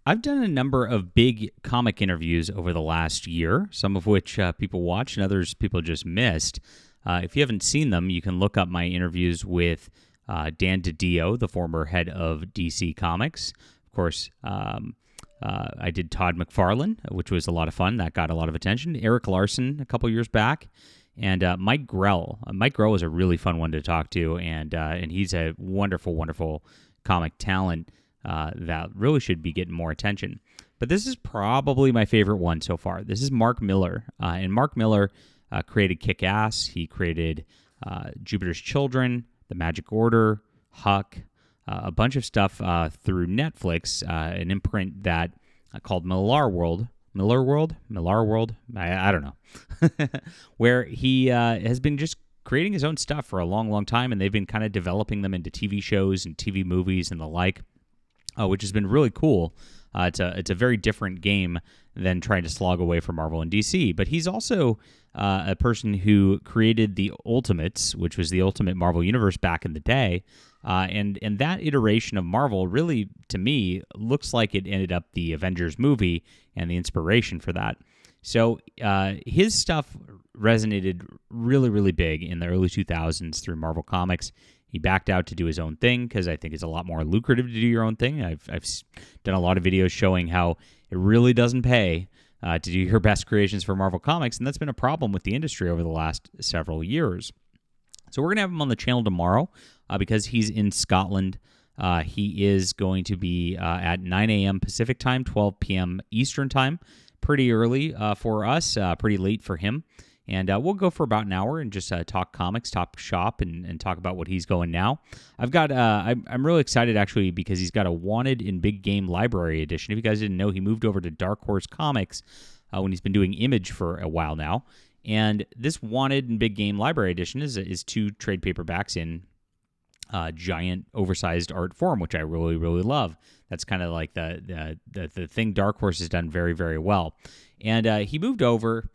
I've done a number of big comic interviews over the last year, some of which people watched and others people just missed. If you haven't seen them, you can look up my interviews with Dan DiDio, the former head of DC Comics. Of course, I did Todd McFarlane, which was a lot of fun. That got a lot of attention. Eric Larson a couple years back. And Mike Grell. Mike Grell was a really fun one to talk to, and he's a wonderful, wonderful comic talent that really should be getting more attention. But this is probably my favorite one so far. This is Mark Millar. And Mark Millar created Kick-Ass. He created Jupiter's Children, The Magic Order, Huck, a bunch of stuff through Netflix, an imprint that called Millar World. I don't know. Where he has been just creating his own stuff for a long, long time, and they've been kind of developing them into TV shows and TV movies and the like, which has been really cool. It's a very different game than trying to slog away from Marvel and DC. But he's also a person who created the Ultimates, which was the Ultimate Marvel Universe back in the day. And that iteration of Marvel really, to me, looks like it ended up the Avengers movie and the inspiration for that. So his stuff resonated really, really big in the early 2000s through Marvel Comics. He backed out to do his own thing because I think it's a lot more lucrative to do your own thing. I've done a lot of videos showing how it really doesn't pay to do your best creations for Marvel Comics, and that's been a problem with the industry over the last several years. So we're going to have him on the channel tomorrow because he's in Scotland. He is going to be at 9 a.m. Pacific time, 12 p.m. Eastern time. Pretty early for us, pretty late for him. And we'll go for about an hour and just talk comics, talk shop, and talk about what he's going now. I'm really excited, actually, because he's got a Wanted in Big Game Library edition. If you guys didn't know, he moved over to Dark Horse Comics when he's been doing Image for a while now. And this Wanted in Big Game Library edition is 2 trade paperbacks in giant, oversized art form, which I really, really love. That's kind of like the thing Dark Horse has done very, very well. And he moved over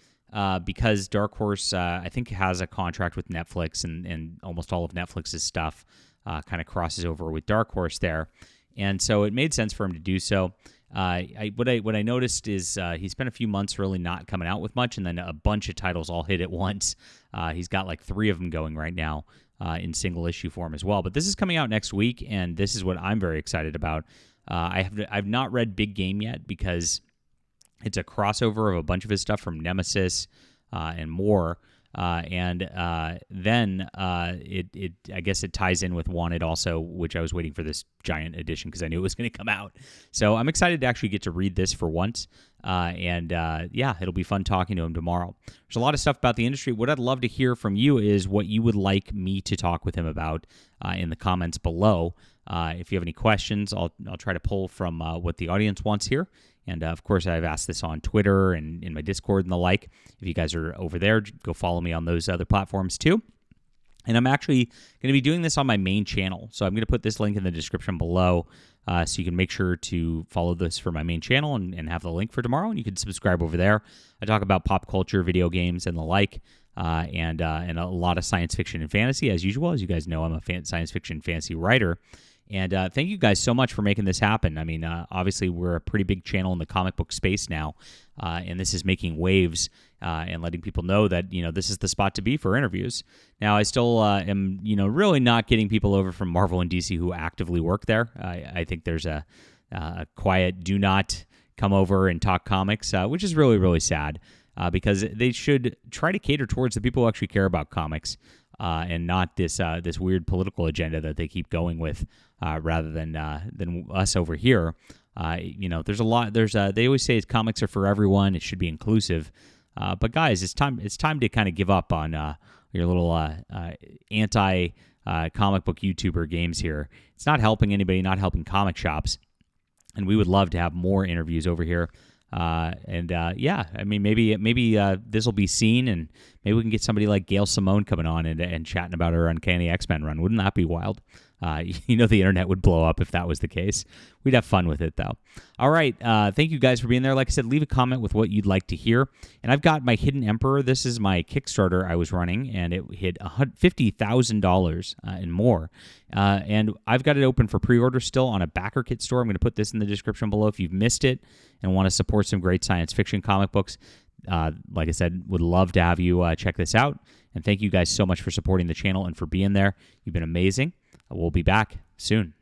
because Dark Horse, I think, has a contract with Netflix, and almost all of Netflix's stuff kind of crosses over with Dark Horse there. And so it made sense for him to do so. What I noticed is he spent a few months really not coming out with much, and then a bunch of titles all hit at once. He's got like 3 of them going right now in single issue form as well. But this is coming out next week, and this is what I'm very excited about. I've not read Big Game yet because it's a crossover of a bunch of his stuff from Nemesis and more. Then I guess it ties in with Wanted also, which I was waiting for this giant edition because I knew it was going to come out. So I'm excited to actually get to read this for once. It'll be fun talking to him tomorrow. There's a lot of stuff about the industry. What I'd love to hear from you is what you would like me to talk with him about in the comments below. If you have any questions, I'll try to pull from what the audience wants here. And, of course, I've asked this on Twitter and in my Discord and the like. If you guys are over there, go follow me on those other platforms too. And I'm actually going to be doing this on my main channel. So I'm going to put this link in the description below so you can make sure to follow this for my main channel and have the link for tomorrow. And you can subscribe over there. I talk about pop culture, video games, and the like, and a lot of science fiction and fantasy, as usual. As you guys know, I'm a science fiction fantasy writer. And thank you guys so much for making this happen. I mean, obviously, we're a pretty big channel in the comic book space now, and this is making waves and letting people know that, this is the spot to be for interviews. Now, I still am, really not getting people over from Marvel and DC who actively work there. I think there's a quiet do not come over and talk comics, which is really, really sad because they should try to cater towards the people who actually care about comics. And not this weird political agenda that they keep going with, rather than us over here. There's a lot. They always say comics are for everyone. It should be inclusive. But guys, it's time to kind of give up on your little anti comic book YouTuber games here. It's not helping anybody, not helping comic shops, and we would love to have more interviews over here. Maybe this will be seen, and maybe we can get somebody like Gail Simone coming on and chatting about her Uncanny X-Men run. Wouldn't that be wild? The internet would blow up if that was the case. We'd have fun with it, though. All right. Thank you guys for being there. Like I said, leave a comment with what you'd like to hear. And I've got my Hidden Emperor. This is my Kickstarter I was running, and it hit $50,000 and more. And I've got it open for pre-order still on a backer kit store. I'm going to put this in the description below if you've missed it and want to support some great science fiction comic books. Like I said, would love to have you check this out. And thank you guys so much for supporting the channel and for being there. You've been amazing. We'll be back soon.